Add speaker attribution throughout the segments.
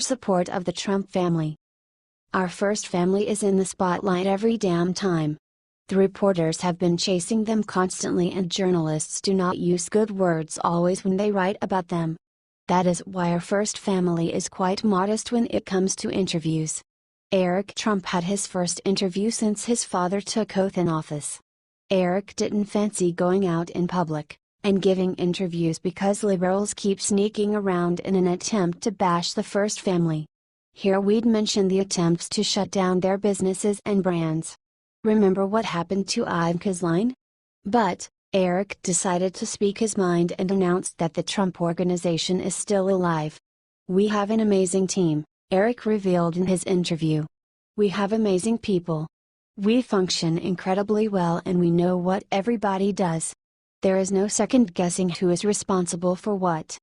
Speaker 1: Support of the Trump family. Our first family is in the spotlight every damn time. The reporters have been chasing them constantly, and journalists do not use good words always when they write about them. That is why our first family is quite modest when it comes to interviews. Eric Trump had his first interview since his father took oath in office. Eric didn't fancy going out in public and giving interviews because liberals keep sneaking around in an attempt to bash the first family. Here we'd mention the attempts to shut down their businesses and brands. Remember what happened to Ivanka's line? But Eric decided to speak his mind and announced that the Trump Organization is still alive. "We have an amazing team," Eric revealed in his interview. "We have amazing people. We function incredibly well and we know what everybody does. There is no second guessing who is responsible for what.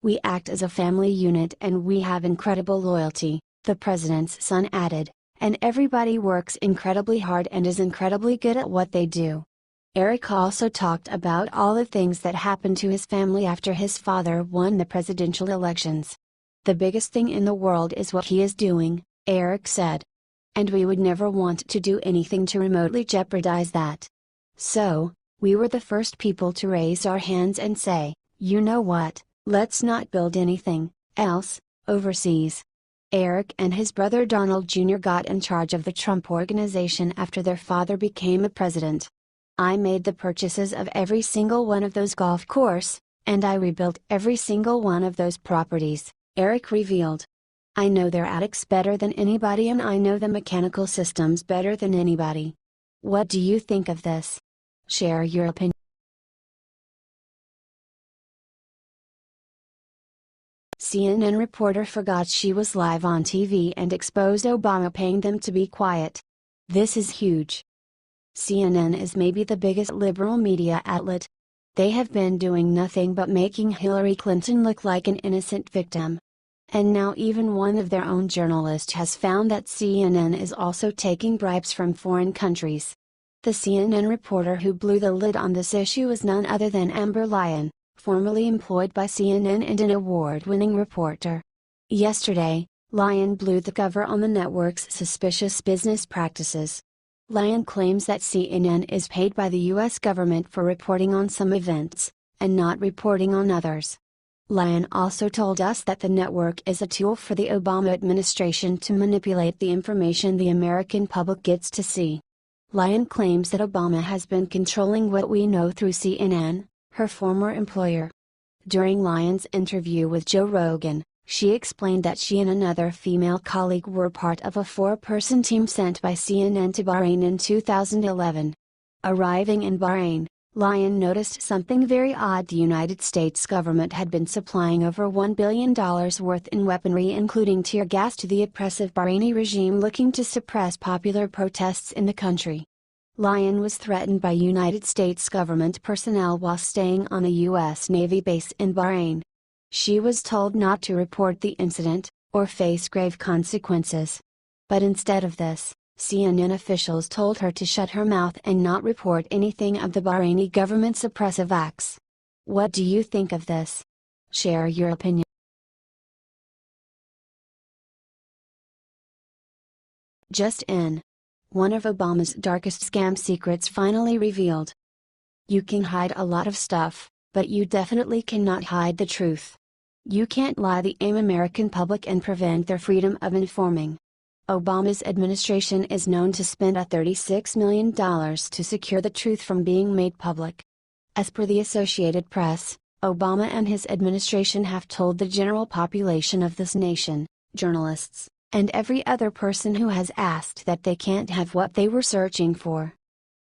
Speaker 1: We act as a family unit and we have incredible loyalty," the president's son added, "and everybody works incredibly hard and is incredibly good at what they do." Eric also talked about all the things that happened to his family after his father won the presidential elections. "The biggest thing in the world is what he is doing," Eric said. "And we would never want to do anything to remotely jeopardize that. So, we were the first people to raise our hands and say, you know what, let's not build anything else overseas." Eric and his brother Donald Jr. got in charge of the Trump Organization after their father became a president. "I made the purchases of every single one of those golf courses, and I rebuilt every single one of those properties," Eric revealed. "I know their attics better than anybody and I know the mechanical systems better than anybody. What do you think of this? Share your opinion." CNN reporter forgot she was live on TV and exposed Obama paying them to be quiet. This is huge. CNN is maybe the biggest liberal media outlet. They have been doing nothing but making Hillary Clinton look like an innocent victim. And now even one of their own journalists has found that CNN is also taking bribes from foreign countries. The CNN reporter who blew the lid on this issue is none other than Amber Lyon, formerly employed by CNN and an award-winning reporter. Yesterday, Lyon blew the cover on the network's suspicious business practices. Lyon claims that CNN is paid by the U.S. government for reporting on some events, and not reporting on others. Lyon also told us that the network is a tool for the Obama administration to manipulate the information the American public gets to see. Lyon claims that Obama has been controlling what we know through CNN, her former employer. During Lyon's interview with Joe Rogan, she explained that she and another female colleague were part of a 4-person team sent by CNN to Bahrain in 2011. Arriving in Bahrain, Lyon noticed something very odd. The United States government had been supplying over $1 billion worth in weaponry, including tear gas, to the oppressive Bahraini regime looking to suppress popular protests in the country. Lyon was threatened by United States government personnel while staying on a U.S. Navy base in Bahrain. She was told not to report the incident, or face grave consequences. But instead of this, CNN officials told her to shut her mouth and not report anything of the Bahraini government's oppressive acts. What do you think of this? Share your opinion. Just in. One of Obama's darkest scam secrets finally revealed. You can hide a lot of stuff, but you definitely cannot hide the truth. You can't lie to the American public and prevent their freedom of informing. Obama's administration is known to spend $36 million to secure the truth from being made public. As per the Associated Press, Obama and his administration have told the general population of this nation, journalists, and every other person who has asked that they can't have what they were searching for.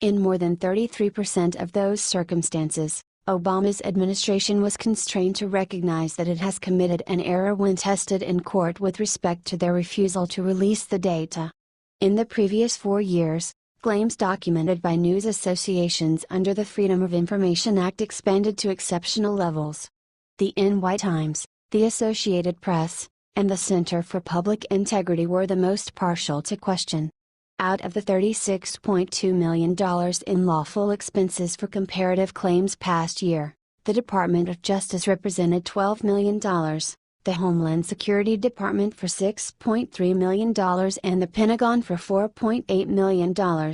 Speaker 1: In more than 33% of those circumstances, Obama's administration was constrained to recognize that it has committed an error when tested in court with respect to their refusal to release the data. In the previous 4 years, claims documented by news associations under the Freedom of Information Act expanded to exceptional levels. The NY Times, the Associated Press, and the Center for Public Integrity were the most partial to question. Out of the $36.2 million in lawful expenses for comparative claims past year, the Department of Justice represented $12 million, the Homeland Security Department for $6.3 million and the Pentagon for $4.8 million.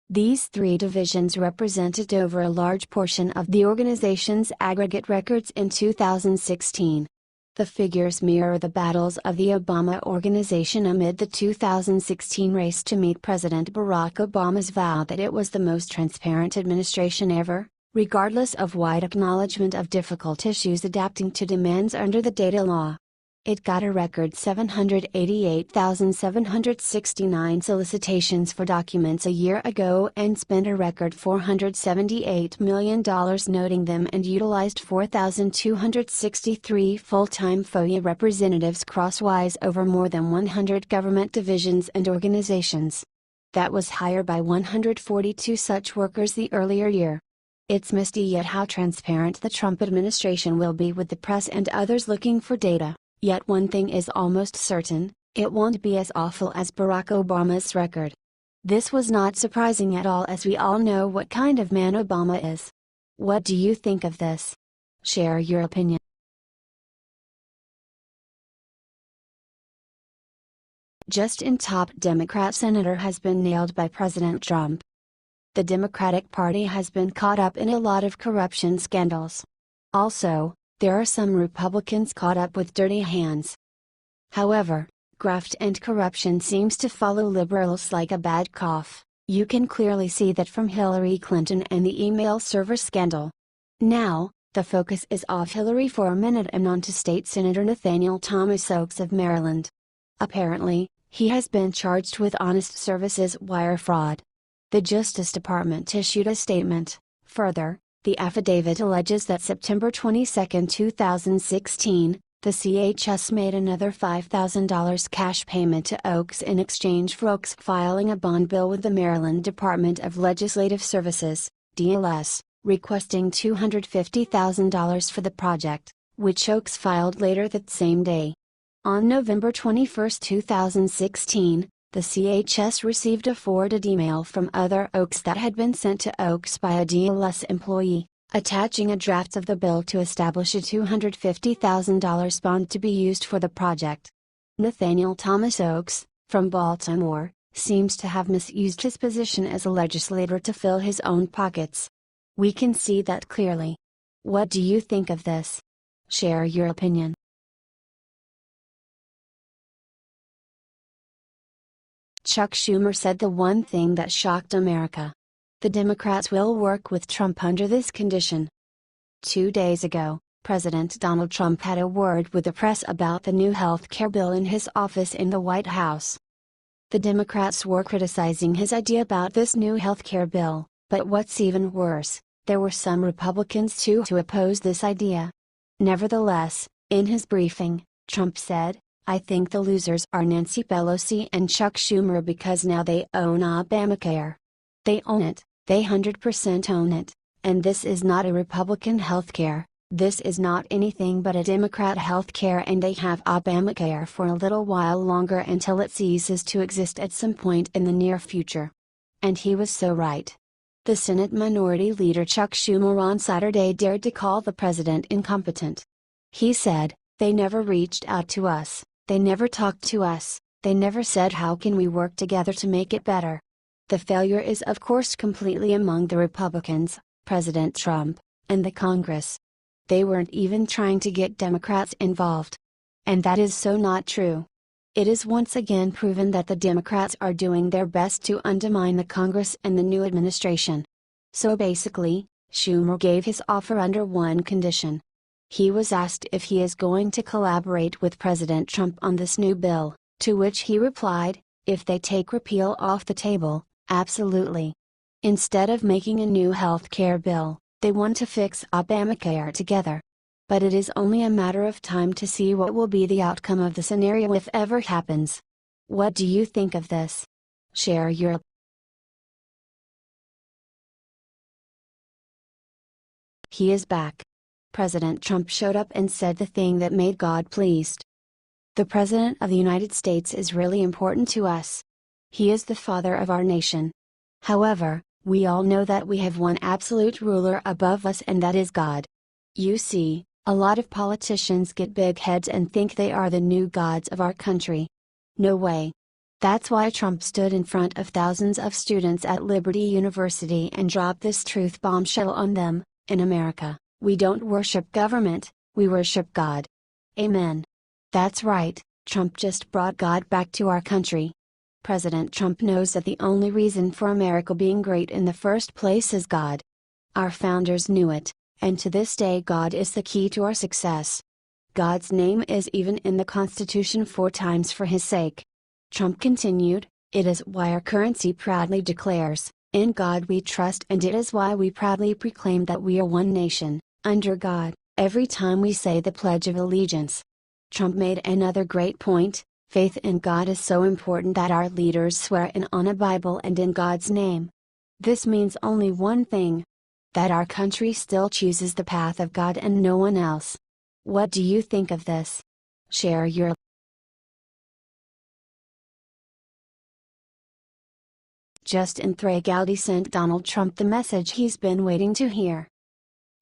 Speaker 1: These three divisions represented over a large portion of the organization's aggregate records in 2016. The figures mirror the battles of the Obama organization amid the 2016 race to meet President Barack Obama's vow that it was the most transparent administration ever, regardless of wide acknowledgement of difficult issues adapting to demands under the data law. It got a record 788,769 solicitations for documents a year ago and spent a record $478 million noting them and utilized 4,263 full-time FOIA representatives crosswise over more than 100 government divisions and organizations. That was higher by 142 such workers the earlier year. It's misty yet how transparent the Trump administration will be with the press and others looking for data. Yet one thing is almost certain, it won't be as awful as Barack Obama's record. This was not surprising at all as we all know what kind of man Obama is. What do you think of this? Share your opinion. Just in top Democrat senator has been nailed by President Trump. The Democratic Party has been caught up in a lot of corruption scandals. Also, there are some Republicans caught up with dirty hands. However, graft and corruption seems to follow liberals like a bad cough. You can clearly see that from Hillary Clinton and the email server scandal. Now, the focus is off Hillary for a minute and on to State Senator Nathaniel Thomas Oakes of Maryland. Apparently, he has been charged with honest services wire fraud. The Justice Department issued a statement. Further, the affidavit alleges that September 22, 2016, the CHS made another $5,000 cash payment to Oakes in exchange for Oakes filing a bond bill with the Maryland Department of Legislative Services, DLS, requesting $250,000 for the project, which Oakes filed later that same day. On November 21, 2016, the CHS received a forwarded email from other Oakes that had been sent to Oakes by a DLS employee, attaching a draft of the bill to establish a $250,000 bond to be used for the project. Nathaniel Thomas Oakes, from Baltimore, seems to have misused his position as a legislator to fill his own pockets. We can see that clearly. What do you think of this? Share your opinion. Chuck Schumer said the one thing that shocked America. The Democrats will work with Trump under this condition. 2 days ago, President Donald Trump had a word with the press about the new health care bill in his office in the White House. The Democrats were criticizing his idea about this new health care bill, but what's even worse, there were some Republicans too who opposed this idea. Nevertheless, in his briefing, Trump said, "I think the losers are Nancy Pelosi and Chuck Schumer because now they own Obamacare. They own it, they 100% own it, and this is not a Republican healthcare, this is not anything but a Democrat healthcare and they have Obamacare for a little while longer until it ceases to exist at some point in the near future." And he was so right. The Senate Minority Leader Chuck Schumer on Saturday dared to call the president incompetent. He said, "They never reached out to us. They never talked to us, they never said how can we work together to make it better." The failure is of course completely among the Republicans, President Trump, and the Congress. They weren't even trying to get Democrats involved. And that is so not true. It is once again proven that the Democrats are doing their best to undermine the Congress and the new administration. So basically, Schumer gave his offer under one condition. He was asked if he is going to collaborate with President Trump on this new bill, to which he replied, "If they take repeal off the table, absolutely." Instead of making a new health care bill, they want to fix Obamacare together. But it is only a matter of time to see what will be the outcome of the scenario if ever happens. What do you think of this? Share your opinion. He is back. President Trump showed up and said the thing that made God pleased. The President of the United States is really important to us. He is the father of our nation. However, we all know that we have one absolute ruler above us and that is God. You see, A lot of politicians get big heads and think they are the new gods of our country. No way. That's why Trump stood in front of thousands of students at Liberty University and dropped this truth bombshell on them: in America, we don't worship government, we worship God. Amen. That's right, Trump just brought God back to our country. President Trump knows that the only reason for America being great in the first place is God. Our founders knew it, and to this day God is the key to our success. God's name is even in the Constitution 4 times for his sake. Trump continued, "It is why our currency proudly declares, 'In God we trust,' and it is why we proudly proclaim that we are one nation, under God, every time we say the Pledge of Allegiance." Trump made another great point: faith in God is so important that our leaders swear on a Bible and in God's name. This means only one thing: that our country still chooses the path of God and no one else. What do you think of this? Share your Justin Gowdy sent Donald Trump the message he's been waiting to hear.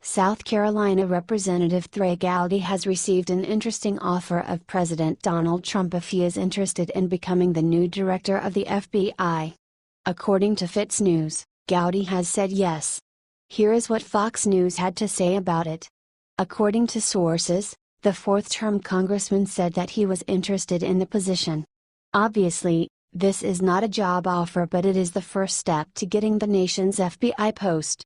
Speaker 1: South Carolina Representative Gowdy has received an interesting offer of President Donald Trump if he is interested in becoming the new director of the FBI. According to Fitz News, Gowdy has said yes. Here is what Fox News had to say about it. According to sources, the fourth-term congressman said that he was interested in the position. Obviously, this is not a job offer, but it is the first step to getting the nation's FBI post.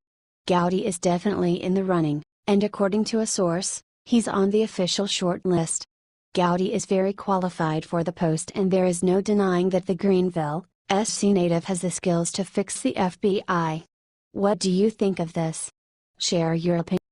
Speaker 1: Gowdy is definitely in the running, and according to a source, he's on the official short list. Gowdy is very qualified for the post, and there is no denying that the Greenville, SC native has the skills to fix the FBI. What do you think of this? Share your opinion.